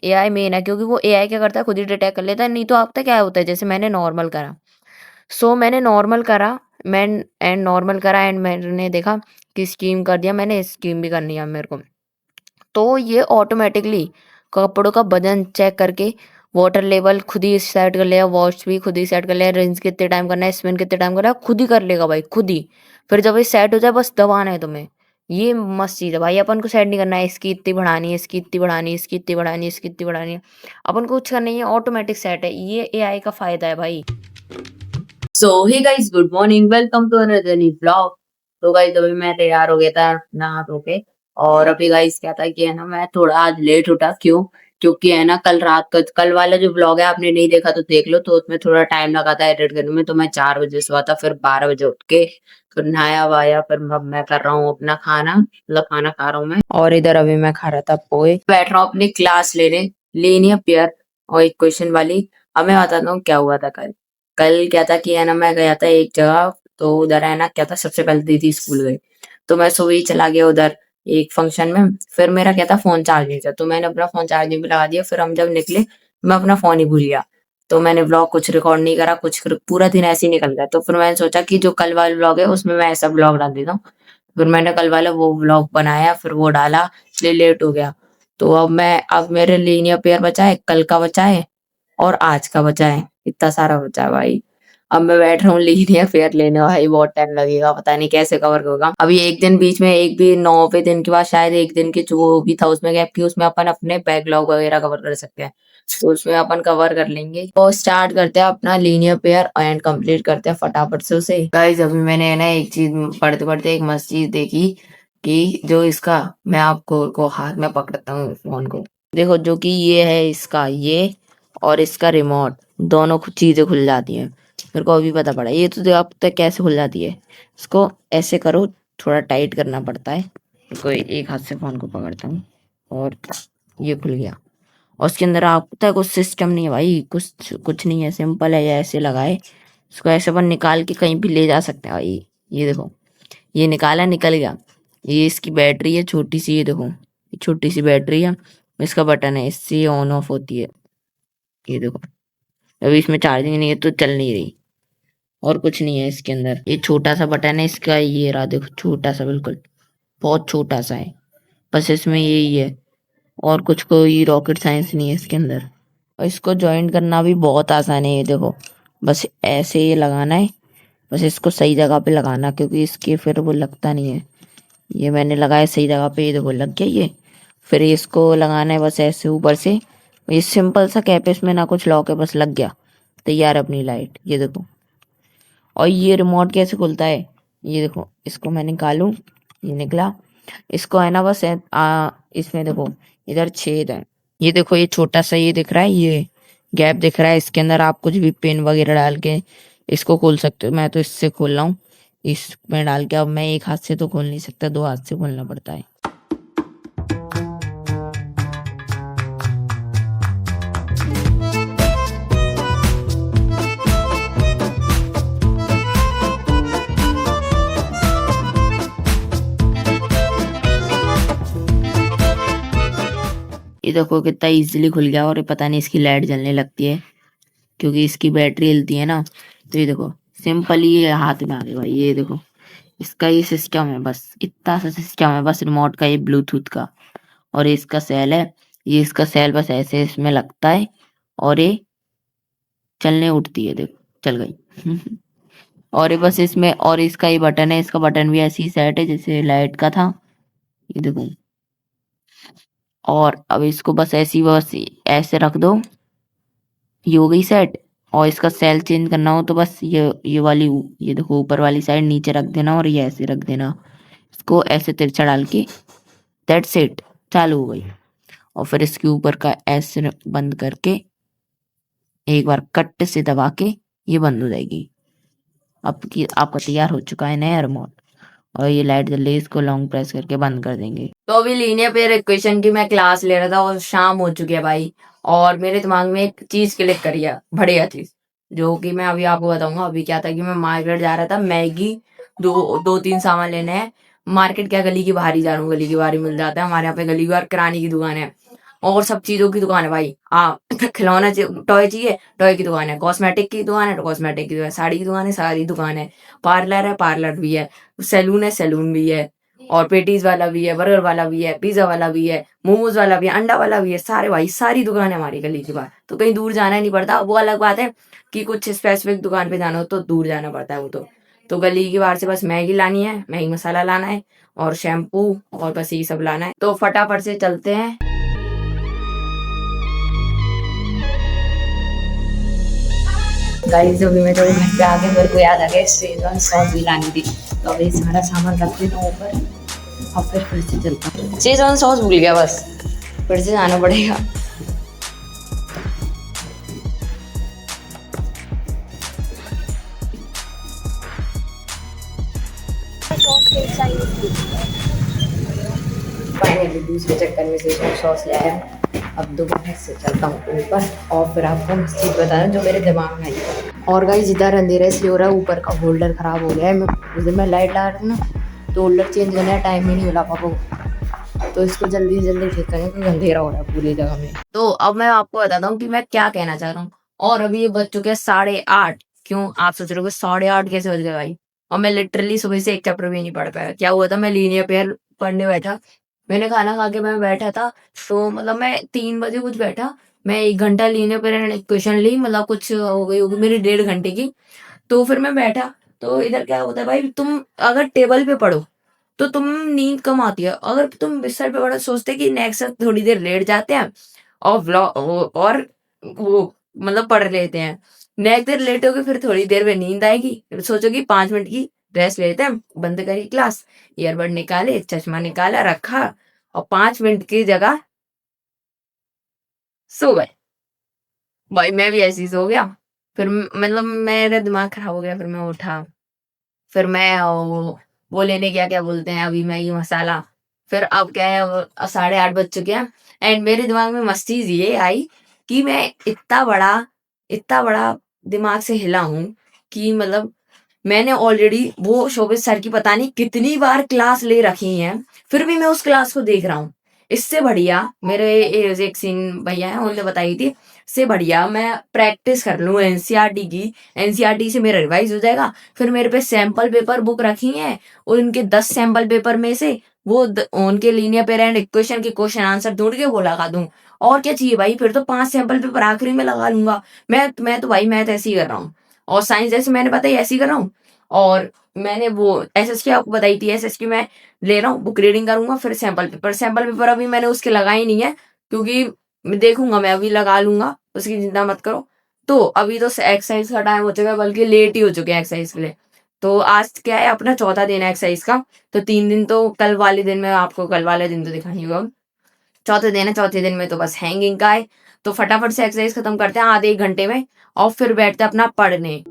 AI main है, क्योंकि वो एआई क्या करता है, खुद ही डिटेक्ट कर लेता है। नहीं तो अब तक क्या होता है, जैसे मैंने नॉर्मल करा, सो मैंने नॉर्मल करा, नॉर्मल करा एंड मैंने देखा कि स्कीम कर दिया, मैंने स्कीम भी करनी है मेरे को। तो ये ऑटोमेटिकली कपड़ों का वजन चेक करके वाटर लेवल खुद ही सेट कर लेगा, वॉश भी खुद ही सेट कर लेगा, रिंस कितने टाइम करना है, स्पिन कितने टाइम करना है, खुद ही कर लेगा भाई, खुद ही। फिर जब ये सेट हो जाए बस दबाना है तुम्हें। ये मस्त चीज़ है भाई, अपन को सेट नहीं करना है, इसकी इतनी बढ़ानी है, इसकी इतनी बढ़ानी है, इसकी इतनी बढ़ानी है, इसकी इतनी बढ़ानी है। अपन को कुछ करना ही है, ऑटोमेटिक सेट है। ये एआई का फायदा है भाई। So hey guys, good morning, welcome to another new vlog. तो गाइस अभी मैं तैयार हो गया था नहा धो के। और अभी गाइस क्या था कि है ना, मैं थोड़ा आज लेट उठा। क्यों? क्योंकि है ना, कल रात का कल वाला जो व्लॉग है आपने नहीं देखा तो देख लो। तो उसमें थोड़ा टाइम लगा था एडिट करने में। तो मैं 4 बजे सोया था, फिर 12 बजे उठ के फिर नहाया वाया, फिर अब मैं कर रहा हूँ अपना खाना, मतलब खाना खा रहा हूँ मैं। और इधर अभी मैं खा रहा था पोहे, बैठ रहा हूँ अपनी क्लास लेनी है पेयर और एक क्वेश्चन वाली। अब मैं बताता हूँ क्या हुआ था कल। कल क्या था कि है ना, मैं गया था एक जगह। तो उधर है ना क्या था, सबसे पहले दीदी स्कूल गई। तो मैं सुबह ही चला गया उधर एक फंक्शन में। फिर मेरा क्या था, फोन चार्जिंग था, तो मैंने अपना फोन चार्जिंग पे लगा दिया। फिर हम जब निकले, मैं अपना फोन ही भूल गया। तो मैंने व्लॉग कुछ रिकॉर्ड नहीं करा, पूरा दिन ऐसे ही निकल गया। तो फिर मैंने सोचा कि जो कल वाला व्लॉग है उसमें मैं ऐसा व्लॉग डाल देता हूँ। फिर मैंने कल वाला वो व्लॉग बनाया, फिर वो डाला, इसलिए लेट हो गया। तो अब मेरे लीनियर पेयर बचा है, कल का बचा है और आज का बचा है। इतना सारा बचा है भाई। अब मैं बैठ रहा हूँ लीनियर फेयर लेने, भाई बहुत टाइम लगेगा, पता नहीं कैसे कवर होगा। अभी एक दिन बीच में, एक भी 9वें दिन के बाद शायद एक दिन की जो भी था उसमें गैप की, उसमें अपन अपने बैकलॉग वगैरह कवर कर सकते हैं। तो उसमें अपन कवर कर लेंगे। तो स्टार्ट करते हैं अपना लीनियर पेयर एंड कंप्लीट करते हैं फटाफट से उसे। गाइस अभी मैंने ना एक चीज पढ़ते पढ़ते एक मस्त चीज देखी कि जो इसका, मैं आपको को हाथ में पकड़ता हूँ फोन को, देखो जो कि ये है इसका ये, और इसका रिमोट, दोनों चीजें खुल जाती हैं। मेरे को अभी पता पड़ा। ये तो देखो अब तक कैसे खुल जाती है। इसको ऐसे करो, थोड़ा टाइट करना पड़ता है। इसको एक हाथ से फोन को पकड़ता हूँ और ये खुल गया। और उसके अंदर आपका कुछ सिस्टम नहीं है भाई, कुछ कुछ नहीं है, सिंपल है। ये ऐसे लगाए, इसको ऐसे अपन निकाल के कहीं भी ले जा सकते हैं भाई। ये देखो, ये निकाला, निकल गया। ये इसकी बैटरी है छोटी सी, ये देखो, ये छोटी सी बैटरी है। इसका बटन है, इससे ऑन ऑफ होती है। ये देखो, अभी इसमें चार्जिंग नहीं है तो चल नहीं रही। और कुछ नहीं है इसके अंदर। ये छोटा सा बटन है इसका, ये रहा देखो, छोटा सा, बिल्कुल बहुत छोटा सा है। बस इसमें यही है, और कुछ कोई रॉकेट साइंस नहीं है इसके अंदर। और इसको ज्वाइन करना भी बहुत आसान है। ये देखो, बस ऐसे ये लगाना है। बस इसको सही जगह पे लगाना, क्योंकि इसके फिर वो लगता नहीं है। ये मैंने लगाया सही जगह पे, ये देखो लग गया ये। फिर इसको लगाना है बस ऐसे ऊपर से। ये सिंपल सा कैप है, इसमें ना कुछ लॉक है, बस लग गया, तैयार अपनी लाइट। ये देखो। और ये रिमोट कैसे खुलता है, ये देखो, इसको मैं निकालूं, ये निकला। इसको है ना बस इसमें देखो, इधर छेद है। ये देखो, ये छोटा सा ये दिख रहा है, ये गैप दिख रहा है, इसके अंदर आप कुछ भी पेन वगैरह डाल के इसको खोल सकते हो। मैं तो इससे खोल रहा हूँ, इसमें डाल के। अब मैं एक हाथ से तो खोल नहीं सकता, 2 हाथ से खोलना पड़ता है। ये देखो कितना इजीली खुल गया। और ये पता नहीं इसकी लाइट जलने लगती है क्योंकि इसकी बैटरी हिलती है ना। तो ये देखो, सिंपल ही ये हाथ में आ गया भाई। ये देखो, इसका ये सिस्टम है, बस इतना सा सिस्टम है, बस रिमोट का, ये ब्लूटूथ का। और ये इसका सेल है। ये इसका सेल बस ऐसे इसमें लगता है और ये चलने उठती है, देखो चल गई। और ये बस इसमें, और इसका ये बटन है, इसका बटन भी ऐसी सेट है जैसे लाइट का था। ये देखो। और अब इसको बस ऐसी, बस ऐसे रख दो, ये हो गई सेट। और इसका सेल चेंज करना हो तो बस ये वाली, ये देखो ऊपर वाली साइड नीचे रख देना और ये ऐसे रख देना। इसको ऐसे तिरछा डाल के, दैट्स इट, चालू हो गई। और फिर इसके ऊपर का ऐसे बंद करके एक बार कट से दबा के ये बंद हो जाएगी। अब की आपका तैयार हो चुका है नया रिमोट। और ये लाइट जल रही है, इसको लॉन्ग प्रेस करके बंद कर देंगे। तो अभी लीनियर पेयर इक्वेशन की मैं क्लास ले रहा था और शाम हो चुकी है भाई। और मेरे दिमाग में एक चीज क्लिक करी है, बढ़िया चीज, जो कि मैं अभी आपको बताऊंगा। अभी क्या था कि मैं मार्केट जा रहा था, मैगी दो दो तीन सामान लेने हैं। मार्केट क्या, गली की बाहर ही जा रहा हूँ, गली की बाहर ही मिल जाता है हमारे यहाँ पे, गली की बाहर किराने की दुकान है। और सब चीज़ों की दुकान है भाई। खिलौना टॉय चाहिए, टॉय की दुकान है, कॉस्मेटिक की दुकान है, तो कॉस्मेटिक की दुकान है, साड़ी की दुकान है, साड़ी दुकान है, पार्लर है, पार्लर भी है, सैलून है, सैलून भी है, और पेटीज वाला भी है, बर्गर वाला भी है, पिज्जा वाला भी है, मोमोज वाला भी है, अंडा वाला भी है, सारे भाई सारी दुकान है हमारी गली के बाहर। तो कहीं दूर जाना नहीं पड़ता। वो अलग बात है कि कुछ स्पेसिफिक दुकान पे जाना हो तो दूर जाना पड़ता है वो तो गली के बाहर से बस मैगी लानी है, मैगी मसाला लाना है और शैम्पू और बस यही सब लाना है। तो फटाफट से चलते हैं। गाइस अभी मैं थोड़े घर पे आके मेरे को याद आ गया शेजवान सॉस भी लानी थी, तो अभी सारा सामान रख देता हूँ ऊपर और फिर से चलता हूँ। शेजवान सॉस भूल गया, बस फिर से जाना पड़ेगा। फाइनली दूसरे चक्कर में शेजवान सॉस ले आया। अब दोबारा से चलता हूँ ऊपर और फिर आपको चीज़ बताना जो मेरे दिमाग में आई। और गाइस इधर अंधेरा इसलिए हो रहा है, ऊपर का होल्डर ख़राब हो गया है। मैं उस दिन मैं लाइट ला रहा हूँ ना, तो होल्डर चेंज करने का टाइम ही नहीं मिला पापा को, तो इसको जल्दी से जल्दी ठीक करें क्योंकि अंधेरा हो रहा है पूरी जगह में। तो अब मैं आपको बताता हूँ कि मैं क्या कहना चाह रहा हूँ। और अभी ये बज चुके हैं 8:30। क्यों आप सोच रहे हो 8:30 कैसे बज गए भाई? और मैं लिटरली सुबह से एक चैप्टर भी नहीं पढ़ पाया। क्या हुआ था, मैं लीनियर पेयर पढ़ने बैठा, मैंने खाना खा के मैं बैठा था, तो मतलब मैं 3 बजे कुछ बैठा, मैं 1 घंटा लीनियर पेयर इक्वेशन ली, मतलब कुछ हो गई होगी मेरी 1.5 घंटे की। तो फिर मैं बैठा, तो इधर क्या होता है भाई, तुम अगर टेबल पे पढ़ो तो तुम नींद कम आती है, अगर तुम बिस्तर पे पढ़ो सोचते कि नेक्स्ट थोड़ी देर लेट जाते हैं और और वो मतलब पढ़ लेते हैं। नेक्स्ट देर लेटोगे फिर थोड़ी देर में नींद आएगी, फिर सोचोगी 5 मिनट की रेस्ट लेते हैं, बंद करी क्लास, ईयरबड निकाले, चश्मा निकाला रखा और 5 मिनट की जगह सो गए। भाई मैं भी ऐसे ही सो गया। फिर मतलब मेरा दिमाग खराब हो गया, फिर मैं उठा, फिर मैं वो लेने गया, क्या बोलते हैं अभी, मैगी मसाला। फिर अब क्या है, 8:30 बज चुके हैं एंड मेरे दिमाग में मस्त चीज़ ये आई कि मैं इतना बड़ा दिमाग से हिला हूँ कि मतलब मैंने ऑलरेडी वो शोभित सर की पता नहीं कितनी बार क्लास ले रखी है, फिर भी मैं उस क्लास को देख रहा हूँ। इससे बढ़िया मेरे एक सीन भैया हैं, उन्होंने बताई थी, इससे बढ़िया मैं प्रैक्टिस कर लूँ एनसीईआरटी की, एनसीईआरटी से मेरा रिवाइज हो जाएगा। फिर मेरे पे सैंपल पेपर बुक रखी हैं और उनके 10 सैंपल पेपर में से वो उनके लीनियर पेयर एंड इक्वेशन के क्वेश्चन आंसर ढूंढ के वो लगा दूं। और क्या चाहिए भाई, फिर तो 5 सैंपल पेपर आखिरी में लगा लूंगा। मैं तो भाई मैथ ऐसे ही कर रहा हूँ, और साइंस जैसे मैंने बताई ऐसे ही कर रहा हूँ। और मैंने वो एसएसटी आपको बताई थी, एसएसटी मैं ले रहा हूँ, बुक रीडिंग करूंगा, फिर सैंपल पेपर अभी मैंने उसके लगाए नहीं है, क्योंकि मैं देखूंगा, मैं अभी लगा लूंगा, उसकी चिंता मत करो। तो अभी तो एक्सरसाइज का टाइम हो चुका है, बल्कि लेट ही हो चुके हैं एक्सरसाइज के लिए। तो आज क्या है, अपना चौथा दिन है एक्सरसाइज का, तो 3 दिन तो कल वाले दिन में आपको कल वाले दिन तो दिखाई होगा। चौथे दिन है, चौथे दिन में तो बस हैंगिंग का है। तो फटाफट से एक्सरसाइज खत्म करते हैं आधे 1 घंटे में और फिर बैठते हैं अपना पढ़ने।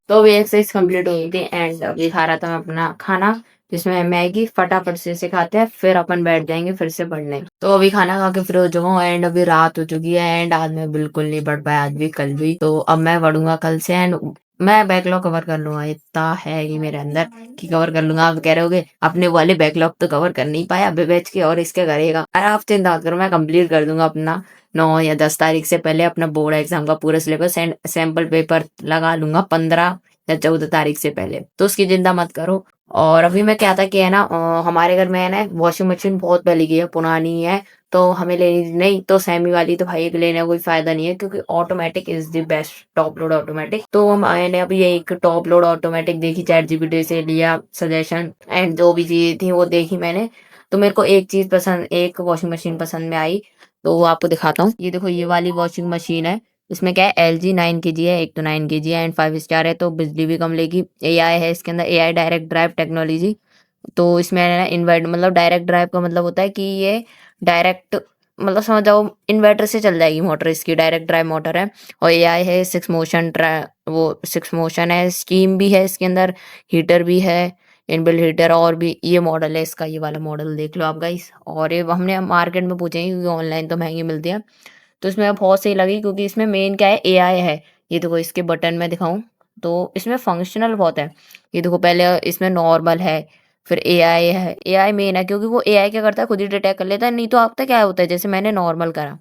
तो अभी एक्सरसाइज कंप्लीट हो गई थी एंड अभी खा रहा था मैं अपना खाना, जिसमें मैगी फटाफट से खाते हैं, फिर अपन बैठ जाएंगे फिर से पढ़ने। तो अभी खाना खा के फिर हो चुका हूँ एंड अभी रात हो चुकी है एंड आज मैं बिल्कुल नहीं पढ़ पाया, आज भी कल भी। तो अब मैं पढ़ूंगा कल से एंड मैं बैकलॉग कवर कर लूंगा, इतना है कि मेरे अंदर कि कवर कर लूंगा। आप कह रहे होगे अपने वाले बैकलॉग तो कवर कर नहीं पाया बैच के और इसके करेगा। अरे आप चिंता मत करो, मैं कंप्लीट कर दूंगा अपना 9 या 10 तारीख से पहले अपना बोर्ड एग्जाम का पूरा सिलेबस एंड सैंपल पेपर लगा लूंगा 15 या 14 तारीख से पहले, तो उसकी चिंता मत करो। और अभी मैं क्या था कि है ना, हमारे घर में है ना वॉशिंग मशीन बहुत पहले की है, पुरानी है, तो हमें लेनी नहीं, तो सेमी वाली तो भाई लेने का कोई फायदा नहीं है, क्योंकि automatic is the best, top load automatic. तो मैंने अभी एक टॉप लोड ऑटोमेटिक देखी, चैट जीपीटी से लिया सजेशन एंड जो भी चीजें थी वो देखी मैंने, तो मेरे को एक चीज पसंद, एक वॉशिंग मशीन पसंद में आई, तो वो आपको दिखाता हूँ। ये देखो, ये वाली वॉशिंग मशीन है, इसमें क्या है LG 9 kg है, एक तो 9 kg है एंड 5 स्टार है, तो बिजली भी कम लेगी। AI है इसके अंदर, AI डायरेक्ट ड्राइव टेक्नोलॉजी। तो इसमें है ना इन्वर्ट, मतलब डायरेक्ट ड्राइव का मतलब होता है कि ये डायरेक्ट, मतलब समझ जाओ इन्वर्टर से चल जाएगी मोटर, इसकी डायरेक्ट ड्राइव मोटर है। और AI है 6 मोशन, वो 6 मोशन है, स्कीम भी है इसके अंदर, हीटर भी है, इनबिल्ट हीटर। और भी ये मॉडल है इसका, ये वाला मॉडल देख लो आप गाइस। और ये हमने मार्केट में पूछे क्योंकि ऑनलाइन तो महंगी मिलती है, तो इसमें बहुत सही लगी क्योंकि इसमें मेन क्या है, एआई है। ये देखो इसके बटन मैं दिखाऊँ तो इसमें फंक्शनल बहुत है। ये देखो पहले इसमें नॉर्मल है, फिर एआई है। एआई मेन है क्योंकि वो एआई क्या करता है, खुद ही डिटेक्ट कर लेता है। नहीं तो आपका क्या होता है, जैसे मैंने नॉर्मल करा,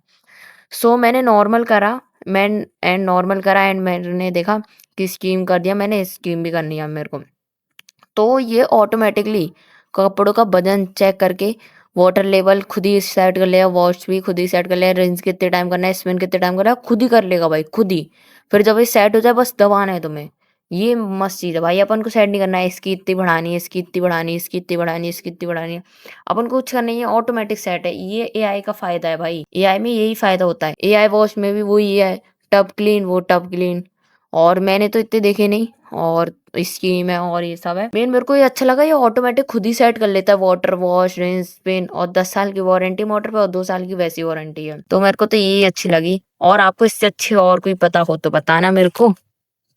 सो मैंने नॉर्मल करा, नॉर्मल करा एंड मैंने देखा कि स्कीम कर दिया, मैंने स्कीम भी करनी है मेरे को। तो ये ऑटोमेटिकली कपड़ों का वजन चेक करके वाटर लेवल खुद ही सेट कर लेगा, वॉश भी खुद ही सेट कर लेगा, रिंस कितने टाइम करना है, स्पिन कितने टाइम करना है, खुद ही कर लेगा भाई, खुद ही। फिर जब ये सेट हो जाए बस दबाना है तुम्हें। ये मस्त चीज़ है भाई, अपन को सेट नहीं करना है, इसकी इतनी बढ़ानी है, इसकी इतनी बढ़ानी है, इसकी इतनी बढ़ानी है, इसकी इतनी बढ़ानी है। अपन को कुछ करना नहीं है, ऑटोमेटिक सेट है। ये एआई का फायदा है भाई, एआई में यही फायदा होता है। एआई वॉश में भी वही है, टब क्लीन वो टब क्लीन। और मैंने तो इतने देखे नहीं, और स्कीम है और ये सब है। मेन मेरे को ये अच्छा लगा, ये ऑटोमेटिक खुद ही सेट कर लेता है वाटर वॉश, रिंस, स्पिन, और 10 साल की वारंटी मोटर पे और 2 साल की वैसी वारंटी है। तो मेरे को तो यही अच्छी लगी, और आपको इससे अच्छी और कोई पता हो तो बताना मेरे को।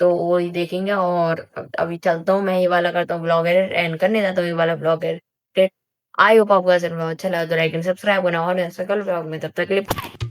तो वही देखेंगे, और अभी चलता हूँ, मैं ये वाला करता हूँ ब्लॉग एडिट, एंड करने जाता हूँ ये वाला ब्लॉग एडिट। आई होप आपको ऐसा ब्लॉग अच्छा लगा तो लाइक एंड सब्सक्राइब करना, और ऐसा कल ब्लॉग में, तब तक के लिए